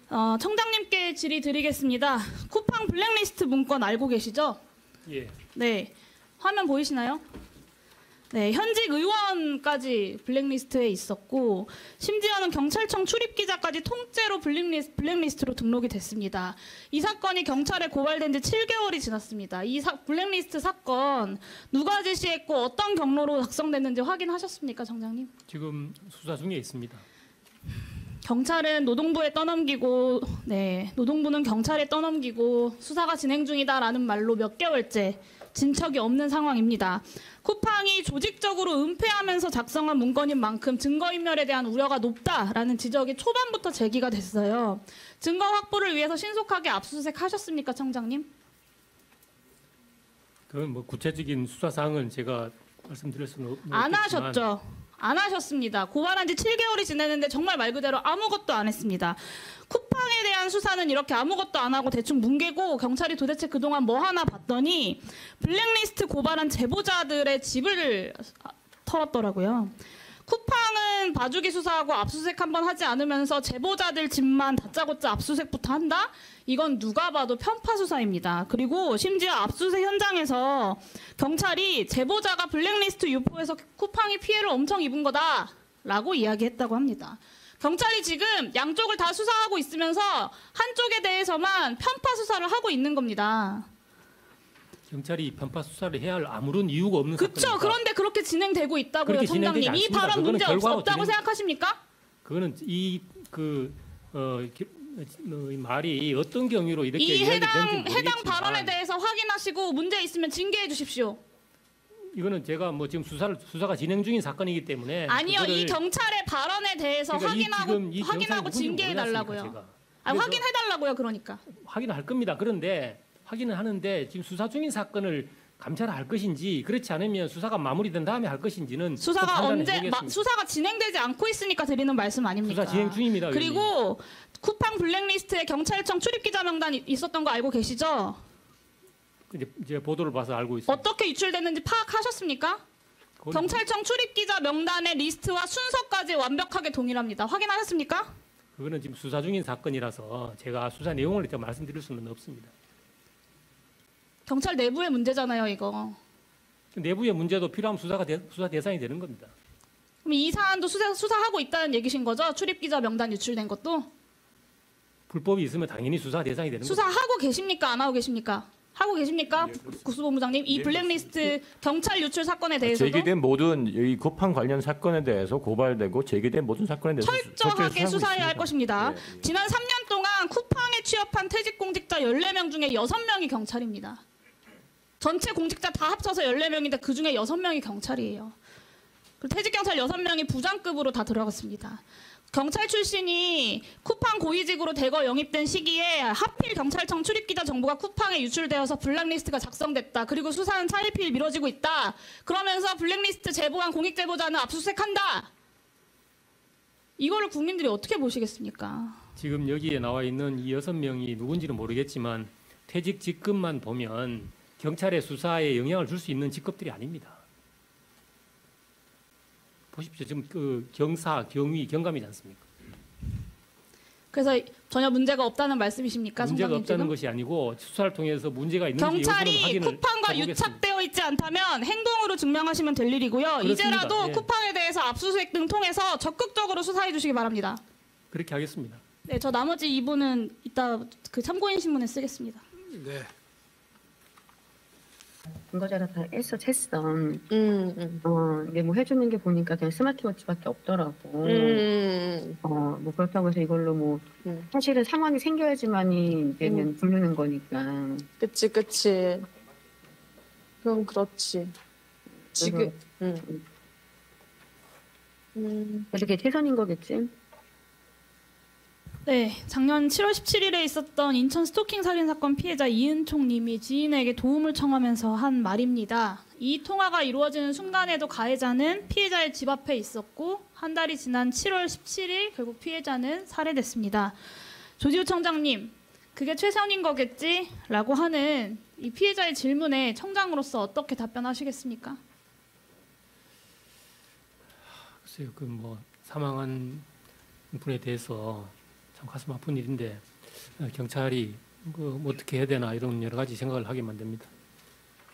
청장님께 질의 드리겠습니다. 쿠팡 블랙리스트 문건 알고 계시죠? 예. 네. 화면 보이시나요? 네, 현직 의원까지 블랙리스트에 있었고 심지어는 경찰청 출입기자까지 통째로 블랙리스트로 등록이 됐습니다. 이 사건이 경찰에 고발된 지 7개월이 지났습니다. 이 블랙리스트 사건 누가 지시했고 어떤 경로로 작성됐는지 확인하셨습니까, 청장님? 지금 수사 중에 있습니다. 경찰은 노동부에 떠넘기고, 노동부는 경찰에 떠넘기고 수사가 진행 중이다라는 말로 몇 개월째 진척이 없는 상황입니다. 쿠팡이 조직적으로 은폐하면서 작성한 문건인 만큼 증거인멸에 대한 우려가 높다라는 지적이 초반부터 제기가 됐어요. 증거 확보를 위해서 신속하게 압수수색하셨습니까, 청장님? 그건 뭐 구체적인 수사 사항은 제가 말씀드릴 수는 없겠지만 안 하셨죠. 안 하셨습니다. 고발한 지 7개월이 지났는데 정말 말 그대로 아무것도 안 했습니다. 쿠팡에 대한 수사는 이렇게 아무것도 안 하고 대충 뭉개고 경찰이 도대체 그동안 뭐 하나 봤더니 블랙리스트 고발한 제보자들의 집을 털었더라고요. 쿠팡은 봐주기 수사하고 압수수색 한번 하지 않으면서 제보자들 집만 다짜고짜 압수수색부터 한다? 이건 누가 봐도 편파 수사입니다. 그리고 심지어 압수수색 현장에서 경찰이 제보자가 블랙리스트 유포해서 쿠팡이 피해를 엄청 입은 거다라고 이야기했다고 합니다. 경찰이 지금 양쪽을 다 수사하고 있으면서 한쪽에 대해서만 편파 수사를 하고 있는 겁니다. 경찰이 편파 수사를 해야 할 아무런 이유가 없는 그렇죠. 사건입니다. 그런데 그렇게 진행되고 있다고요, 그렇게 청장님. 진행되지 이 않습니다. 발언 그거는 문제 결과로 없다고 생각하십니까? 그거는 이 말이 어떤 경위로 이렇게 이야기되는지 해당 발언에 대해서 확인하시고 문제 있으면 징계해 주십시오. 이거는 제가 뭐 지금 수사가 진행 중인 사건이기 때문에 아니요, 이 경찰의 발언에 대해서 그러니까 확인하고 징계해 달라고요. 확인해 달라고요, 그러니까. 확인을 할 겁니다. 그런데 확인을 하는데 지금 수사 중인 사건을 감찰할 것인지 그렇지 않으면 수사가 마무리된 다음에 할 것인지는 수사가 진행되지 않고 있으니까 드리는 말씀 아닙니까? 수사 진행 중입니다. 그리고 쿠팡 블랙리스트에 경찰청 출입기자 명단 있었던 거 알고 계시죠? 이제 보도를 봐서 알고 있습니다. 어떻게 유출됐는지 파악하셨습니까? 경찰청 출입기자 명단의 리스트와 순서까지 완벽하게 동일합니다. 확인하셨습니까? 그거는 지금 수사 중인 사건이라서 제가 수사 내용을 일단 말씀드릴 수는 없습니다. 경찰 내부의 문제잖아요, 이거. 내부의 문제도 필요하면 수사 대상이 되는 겁니다. 그럼 이 사안도 수사하고 있다는 얘기신 거죠? 출입기자 명단 유출된 것도? 불법이 있으면 당연히 수사 대상이 되는 겁니다. 수사하고 계십니까? 안 하고 계십니까? 하고 계십니까? 국수본부장님, 이 블랙리스트 경찰 유출 사건에 대해서도 제기된 모든 이 쿠팡 관련 사건에 대해서 고발되고 제기된 모든 사건에 대해서 철저하게 수사해야 할 것입니다. 네. 지난 3년 동안 쿠팡에 취업한 퇴직공직자 14명 중에 6명이 경찰입니다. 전체 공직자 다 합쳐서 14명인데 그중에 6명이 경찰이에요. 퇴직경찰 6명이 부장급으로 다 들어갔습니다. 경찰 출신이 쿠팡 고위직으로 대거 영입된 시기에 하필 경찰청 출입기자 정보가 쿠팡에 유출되어서 블랙리스트가 작성됐다. 그리고 수사는 차일피일 미뤄지고 있다. 그러면서 블랙리스트 제보한 공익제보자는 압수수색한다. 이거를 국민들이 어떻게 보시겠습니까? 지금 여기에 나와 있는 이 6명이 누군지는 모르겠지만 퇴직 직급만 보면 경찰의 수사에 영향을 줄 수 있는 직급들이 아닙니다. 보십시오. 지금 그 경사, 경위, 경감이지 않습니까? 그래서 전혀 문제가 없다는 말씀이십니까? 문제가 없다는 지금? 것이 아니고 수사를 통해서 문제가 있는지 경찰이 쿠팡과 유착되어 있지 않다면 행동으로 증명하시면 될 일이고요. 그렇습니다. 이제라도 예. 쿠팡에 대해서 압수수색 등 통해서 적극적으로 수사해 주시기 바랍니다. 그렇게 하겠습니다. 네, 저 나머지 2부는 이따 그 참고인 신문에 쓰겠습니다. 네. 증거자료 다 했어. 근데 뭐 해주는 게 보니까 그냥 스마트워치밖에 없더라고. 뭐 그렇다고 해서 이걸로 뭐 사실은 상황이 생겨야지만이 이제는 부르는 거니까. 그치. 그럼 그렇지. 지금. 이렇게 최선인 거겠지. 네, 작년 7월 17일에 있었던 인천 스토킹 살인 사건 피해자 이은총 님이 지인에게 도움을 청하면서 한 말입니다. 이 통화가 이루어지는 순간에도 가해자는 피해자의 집 앞에 있었고 한 달이 지난 7월 17일 결국 피해자는 살해됐습니다. 조지우 청장님, 그게 최선인 거겠지? 라고 하는 이 피해자의 질문에 청장으로서 어떻게 답변하시겠습니까? 글쎄요, 그 뭐 사망한 분에 대해서 참 가슴 아픈 일인데 경찰이 어떻게 해야 되나 이런 여러 가지 생각을 하게 만듭니다.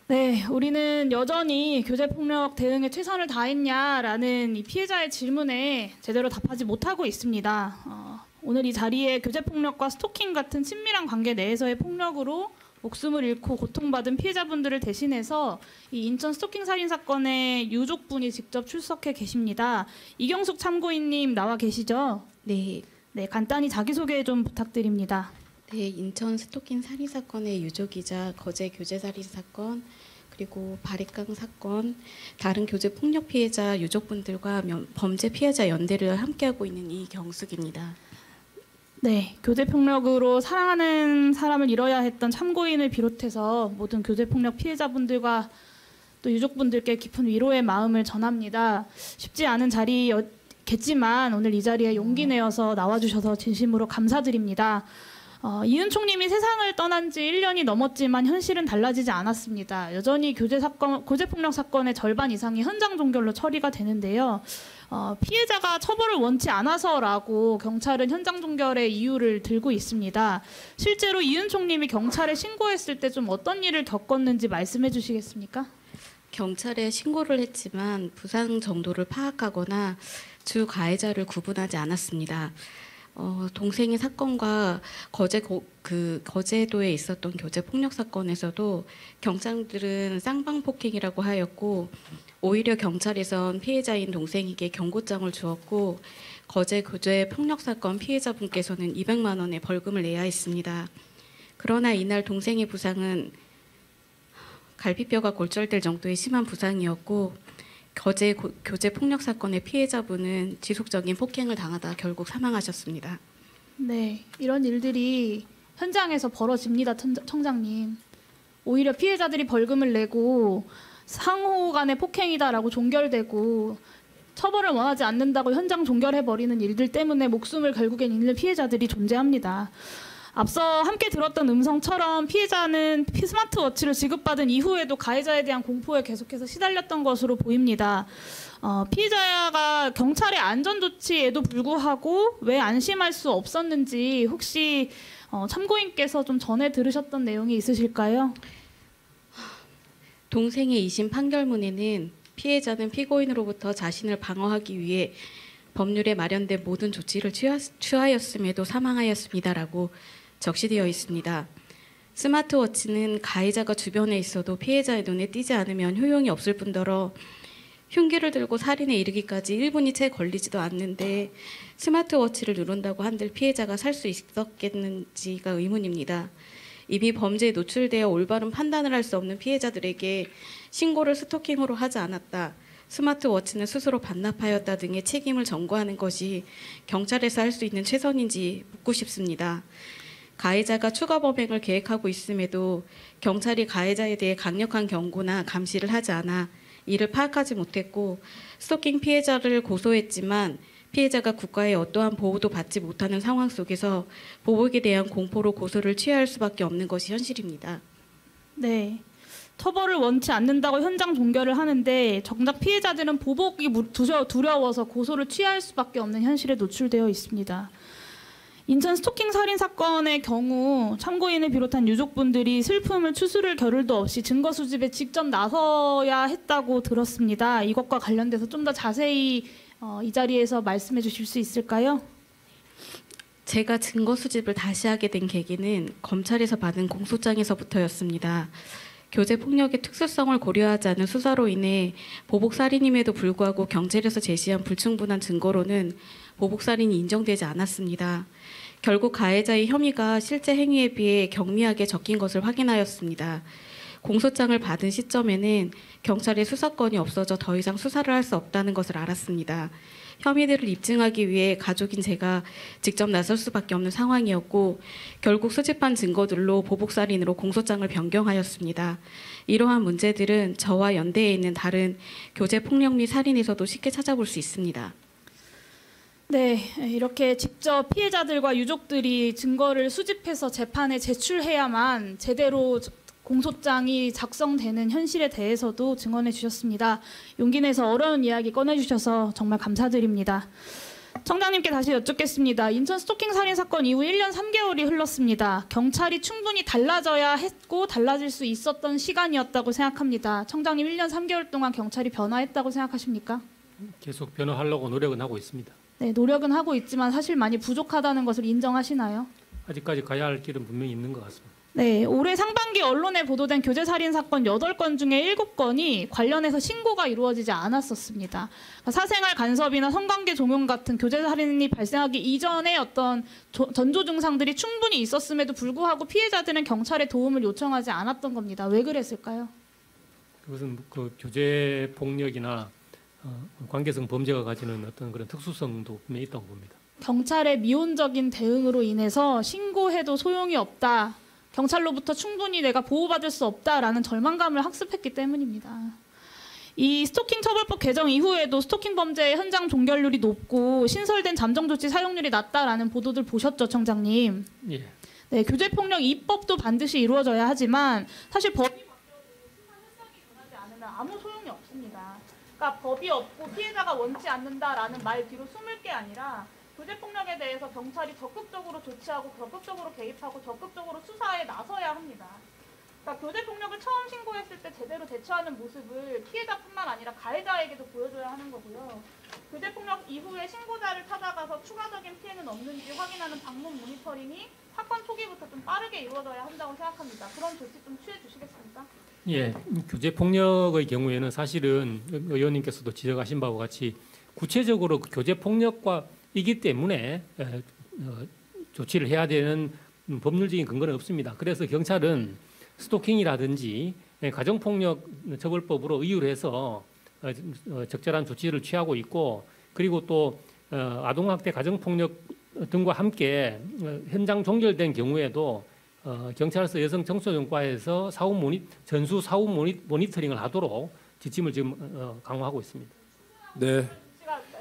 네, 우리는 여전히 교제폭력 대응에 최선을 다했냐라는 이 피해자의 질문에 제대로 답하지 못하고 있습니다. 오늘 이 자리에 교제폭력과 스토킹 같은 친밀한 관계 내에서의 폭력으로 목숨을 잃고 고통받은 피해자분들을 대신해서 이 인천 스토킹 살인 사건의 유족분이 직접 출석해 계십니다. 이경숙 참고인님 나와 계시죠? 네, 네, 간단히 자기소개 좀 부탁드립니다. 네, 인천 스토킹 살인 사건의 유족이자 거제 교제 살인 사건 그리고 바리깡 사건 다른 교제 폭력 피해자 유족분들과 범죄 피해자 연대를 함께하고 있는 이경숙입니다. 네, 교제폭력으로 사랑하는 사람을 잃어야 했던 참고인을 비롯해서 모든 교제폭력 피해자분들과 또 유족분들께 깊은 위로의 마음을 전합니다. 쉽지 않은 자리겠지만 오늘 이 자리에 용기 내어서 나와주셔서 진심으로 감사드립니다. 이은총님이 세상을 떠난 지 1년이 넘었지만 현실은 달라지지 않았습니다. 여전히 교제폭력 사건의 절반 이상이 현장 종결로 처리가 되는데요. 피해자가 처벌을 원치 않아서라고 경찰은 현장 종결의 이유를 들고 있습니다. 실제로 이은총님이 경찰에 신고했을 때 좀 어떤 일을 겪었는지 말씀해 주시겠습니까? 경찰에 신고를 했지만 부상 정도를 파악하거나 주 가해자를 구분하지 않았습니다. 동생의 사건과 거제도에 있었던 교제 폭력 사건에서도 경찰들은 쌍방폭행이라고 하였고 오히려 경찰에선 피해자인 동생에게 경고장을 주었고 거제 교제 폭력 사건 피해자분께서는 200만 원의 벌금을 내야 했습니다. 그러나 이날 동생의 부상은 갈비뼈가 골절될 정도의 심한 부상이었고 거제 교제 폭력 사건의 피해자분은 지속적인 폭행을 당하다 결국 사망하셨습니다. 네, 이런 일들이 현장에서 벌어집니다, 청장님. 오히려 피해자들이 벌금을 내고 상호 간의 폭행이다라고 종결되고 처벌을 원하지 않는다고 현장 종결해버리는 일들 때문에 목숨을 결국엔 잃는 피해자들이 존재합니다. 앞서 함께 들었던 음성처럼 피해자는 스마트워치를 지급받은 이후에도 가해자에 대한 공포에 계속해서 시달렸던 것으로 보입니다. 피해자가 경찰의 안전조치에도 불구하고 왜 안심할 수 없었는지 혹시 참고인께서 좀 전에 들으셨던 내용이 있으실까요? 동생의 2심 판결문에는 피해자는 피고인으로부터 자신을 방어하기 위해 법률에 마련된 모든 조치를 취하였음에도 사망하였습니다라고 적시되어 있습니다. 스마트워치는 가해자가 주변에 있어도 피해자의 눈에 띄지 않으면 효용이 없을 뿐더러 흉기를 들고 살인에 이르기까지 1분이 채 걸리지도 않는데 스마트워치를 누른다고 한들 피해자가 살 수 있었겠는지가 의문입니다. 이미 범죄에 노출되어 올바른 판단을 할 수 없는 피해자들에게 신고를 스토킹으로 하지 않았다. 스마트워치는 스스로 반납하였다 등의 책임을 전가하는 것이 경찰에서 할 수 있는 최선인지 묻고 싶습니다. 가해자가 추가 범행을 계획하고 있음에도 경찰이 가해자에 대해 강력한 경고나 감시를 하지 않아 이를 파악하지 못했고 스토킹 피해자를 고소했지만 피해자가 국가의 어떠한 보호도 받지 못하는 상황 속에서 보복에 대한 공포로 고소를 취하할 수밖에 없는 것이 현실입니다. 네. 처벌을 원치 않는다고 현장 종결을 하는데 정작 피해자들은 보복이 두려워서 고소를 취할 수밖에 없는 현실에 노출되어 있습니다. 인천 스토킹 살인 사건의 경우 참고인을 비롯한 유족분들이 슬픔을 추스를 겨를도 없이 증거 수집에 직접 나서야 했다고 들었습니다. 이것과 관련돼서 좀 더 자세히 이 자리에서 말씀해 주실 수 있을까요? 제가 증거 수집을 다시 하게 된 계기는 검찰에서 받은 공소장에서부터였습니다. 교제 폭력의 특수성을 고려하지 않은 수사로 인해 보복살인임에도 불구하고 경찰에서 제시한 불충분한 증거로는 보복살인이 인정되지 않았습니다. 결국 가해자의 혐의가 실제 행위에 비해 경미하게 적힌 것을 확인하였습니다. 공소장을 받은 시점에는 경찰의 수사권이 없어져 더 이상 수사를 할 수 없다는 것을 알았습니다. 혐의들을 입증하기 위해 가족인 제가 직접 나설 수밖에 없는 상황이었고 결국 수집한 증거들로 보복살인으로 공소장을 변경하였습니다. 이러한 문제들은 저와 연대해 있는 다른 교제폭력 및 살인에서도 쉽게 찾아볼 수 있습니다. 네, 이렇게 직접 피해자들과 유족들이 증거를 수집해서 재판에 제출해야만 제대로 공소장이 작성되는 현실에 대해서도 증언해 주셨습니다. 용기 내서 어려운 이야기 꺼내주셔서 정말 감사드립니다. 청장님께 다시 여쭙겠습니다. 인천 스토킹 살인 사건 이후 1년 3개월이 흘렀습니다. 경찰이 충분히 달라져야 했고 달라질 수 있었던 시간이었다고 생각합니다. 청장님 1년 3개월 동안 경찰이 변화했다고 생각하십니까? 계속 변화하려고 노력은 하고 있습니다. 네, 노력은 하고 있지만 사실 많이 부족하다는 것을 인정하시나요? 아직까지 가야 할 길은 분명히 있는 것 같습니다. 네, 올해 상반기 언론에 보도된 교제살인 사건 8건 중에 7건이 관련해서 신고가 이루어지지 않았었습니다. 그러니까 사생활 간섭이나 성관계 종용 같은 교제살인이 발생하기 이전에 어떤 전조 증상들이 충분히 있었음에도 불구하고 피해자들은 경찰의 도움을 요청하지 않았던 겁니다. 왜 그랬을까요? 그것은 그 교제 폭력이나 관계성 범죄가 가지는 어떤 그런 특수성도 분명히 있다고 봅니다. 경찰의 미온적인 대응으로 인해서 신고해도 소용이 없다. 경찰로부터 충분히 내가 보호받을 수 없다라는 절망감을 학습했기 때문입니다. 이 스토킹 처벌법 개정 이후에도 스토킹 범죄의 현장 종결률이 높고 신설된 잠정 조치 사용률이 낮다라는 보도들 보셨죠, 청장님? 예. 네, 교제폭력 입법도 반드시 이루어져야 하지만 사실 법이 바뀌어도 수사 현장이 변하지 않으면 아무 소용이 없습니다. 그러니까 법이 없고 피해자가 원치 않는다라는 말 뒤로 숨을 게 아니라 교제폭력에 대해서 경찰이 적극적으로 조치하고 적극적으로 개입하고 적극적으로 수사에 나서야 합니다. 그러니까 교제폭력을 처음 신고했을 때 제대로 대처하는 모습을 피해자뿐만 아니라 가해자에게도 보여줘야 하는 거고요. 교제폭력 이후에 신고자를 찾아가서 추가적인 피해는 없는지 확인하는 방문 모니터링이 사건 초기부터 좀 빠르게 이루어져야 한다고 생각합니다. 그런 조치 좀 취해 주시겠습니까? 예, 교제 폭력의 경우에는 사실은 의원님께서도 지적하신 바와 같이 구체적으로 교제 폭력과 이기 때문에 조치를 해야 되는 법률적인 근거는 없습니다. 그래서 경찰은 스토킹이라든지 가정폭력 처벌법으로 의율 해서 적절한 조치를 취하고 있고, 그리고 또 아동학대, 가정폭력 등과 함께 현장 종결된 경우에도 경찰서 여성 청소년과에서 전수 사후 모니터링을 하도록 지침을 지금 강화하고 있습니다. 네.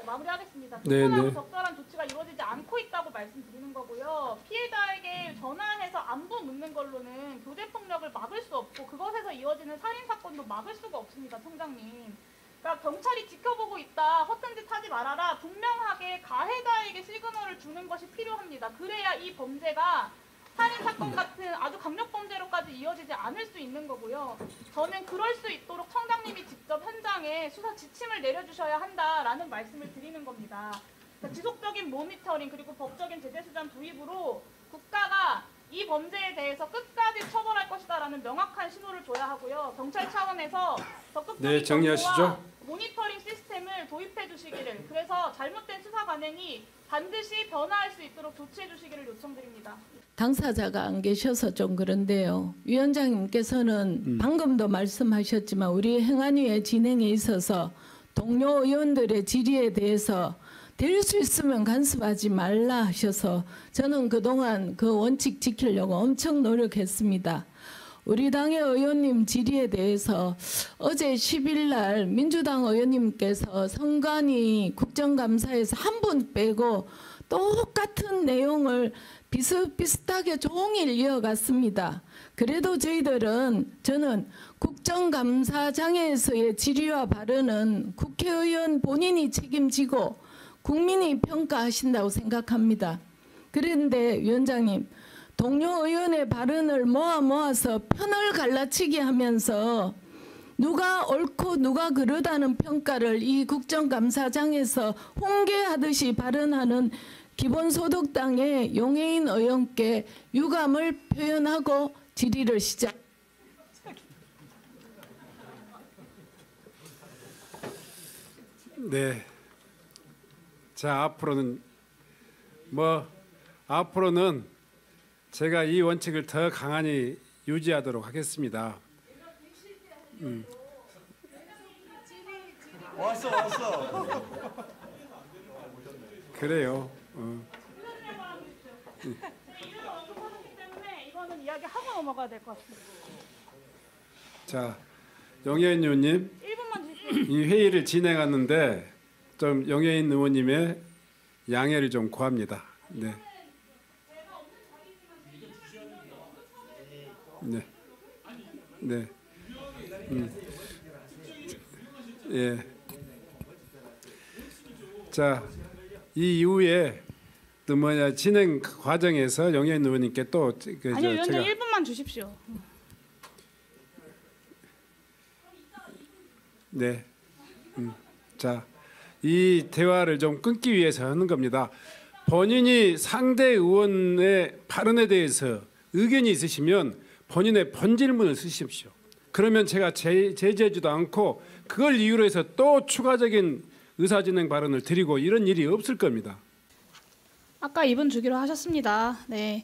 마무리하겠습니다. 네, 충분하고 적절한 조치가 이루어지지 않고 있다고 말씀드리는 거고요. 피해자에게 전화해서 안부 묻는 걸로는 교제폭력을 막을 수 없고 그것에서 이어지는 살인사건도 막을 수가 없습니다, 청장님. 그러니까 경찰이 지켜보고 있다, 허튼 짓 하지 말아라, 분명하게 가해자에게 시그널을 주는 것이 필요합니다. 그래야 이 범죄가 살인사건 같은 아주 강력범죄로까지 이어지지 않을 수 있는 거고요. 저는 그럴 수 있도록 청장님이 직접 현장에 수사 지침을 내려주셔야 한다라는 말씀을 드리는 겁니다. 그러니까 지속적인 모니터링 그리고 법적인 제재수단 도입으로 국가가 이 범죄에 대해서 끝까지 처벌할 것이다라는 명확한 신호를 줘야 하고요. 경찰 차원에서 적극적인 네, 정리하시죠. 정보와 모니터링 시스템을 도입해 주시기를, 그래서 잘못된 수사 관행이 반드시 변화할 수 있도록 조치해 주시기를 요청드립니다. 당사자가 안 계셔서 좀 그런데요. 위원장님께서는 방금도 말씀하셨지만 우리 행안위의 진행에 있어서 동료 의원들의 질의에 대해서 될 수 있으면 간섭하지 말라 하셔서 저는 그동안 그 원칙 지키려고 엄청 노력했습니다. 우리 당의 의원님 질의에 대해서 어제 10일 날 민주당 의원님께서 선관위 국정감사에서 한 분 빼고 똑같은 내용을 비슷비슷하게 종일 이어갔습니다. 그래도 저는 국정감사장에서의 질의와 발언은 국회의원 본인이 책임지고 국민이 평가하신다고 생각합니다. 그런데 위원장님, 동료 의원의 발언을 모아서 편을 갈라치기 하면서 누가 옳고 누가 그르다는 평가를 이 국정감사장에서 홍계하듯이 발언하는 기본소득당의 용해인 의원께 유감을 표현하고 질의를 시작. 네. 자, 앞으로는 제가 이 원칙을 더 강하니 유지하도록 하겠습니다. 왔어. 그래요. 이거는 이야기하고 넘어가야 될 것 같습니다. 자, 영예인 의원님, 1분만 주시면. 이 회의를 진행하는데 좀 영예인 의원님의 양해를 좀 구합니다. 네. 네. 네. 예. 자, 이 이후에 또 진행 과정에서 영예인 의원님께 또 아니요, 위원장 1분만 주십시오. 네. 자, 이 대화를 좀 끊기 위해서 하는 겁니다. 본인이 상대 의원의 발언에 대해서 의견이 있으시면 본인의 본질문을 쓰십시오. 그러면 제가 제재하지도 않고 그걸 이유로 해서 또 추가적인 의사진행 발언을 드리고 이런 일이 없을 겁니다. 아까 2분 주기로 하셨습니다. 네.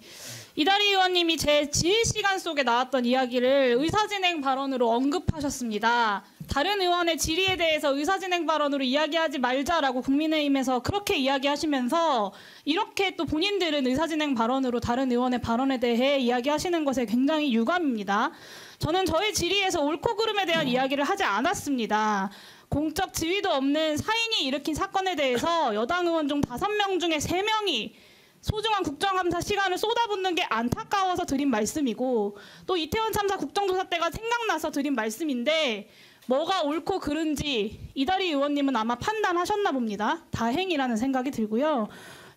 이다리 의원님이 제 지휘 시간 속에 나왔던 이야기를 의사진행 발언으로 언급하셨습니다. 다른 의원의 질의에 대해서 의사진행 발언으로 이야기하지 말자라고 국민의힘에서 그렇게 이야기하시면서 이렇게 또 본인들은 의사진행 발언으로 다른 의원의 발언에 대해 이야기하시는 것에 굉장히 유감입니다. 저는 저의 질의에서 옳고 그름에 대한 이야기를 하지 않았습니다. 공적 지위도 없는 사인이 일으킨 사건에 대해서 여당 의원 중 5명 중에 3명이 소중한 국정감사 시간을 쏟아붓는 게 안타까워서 드린 말씀이고 또 이태원 참사 국정조사 때가 생각나서 드린 말씀인데 뭐가 옳고 그른지 이다리 의원님은 아마 판단하셨나 봅니다. 다행이라는 생각이 들고요.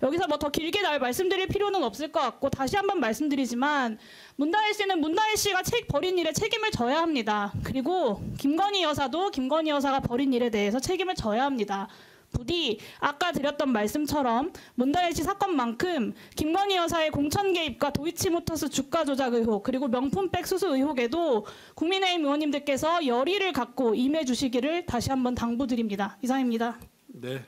여기서 뭐 더 길게 말씀드릴 필요는 없을 것 같고 다시 한번 말씀드리지만 문다혜 씨는 문다혜 씨가 벌인 일에 책임을 져야 합니다. 그리고 김건희 여사도 김건희 여사가 벌인 일에 대해서 책임을 져야 합니다. 부디 아까 드렸던 말씀처럼 문다혜 씨 사건만큼 김건희 여사의 공천 개입과 도이치모터스 주가 조작 의혹 그리고 명품백 수수 의혹에도 국민의힘 의원님들께서 열의를 갖고 임해 주시기를 다시 한번 당부드립니다. 이상입니다. 네.